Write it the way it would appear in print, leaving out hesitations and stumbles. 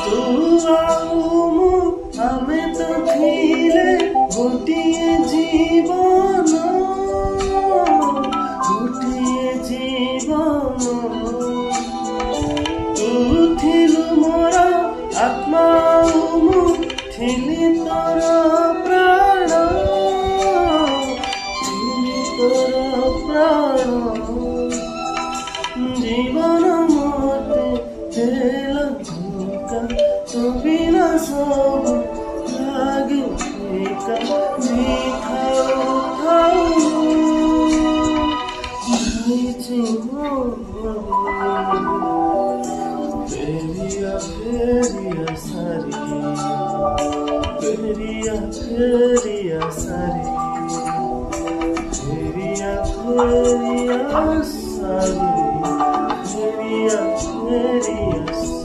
ତୁ ଆଉ ମୁଁ ଆମେ ତ ଥିଲେ ଗୋଟିଏ ଜୀବନ, ଗୋଟିଏ ଜୀବନ। ତୁ ଥିଲୁ ମୋର ଆତ୍ମା ଆଉ ମୁଁ ଥିଲି ତୋର ପ୍ରାଣ, ଥିଲି ତୋର ପ୍ରାଣ। জীবন মতে দেলা ধোকা, তো বিনা সব লাগে একা। মিঠাও খাও ভাইছে ফেরিয়া ফেরিয়া সারি, ফেরিয়া ফেরিয়া সারি, ফেরিয়া ফেরিয়া সারি, ফেরিয়া ফেরিয়া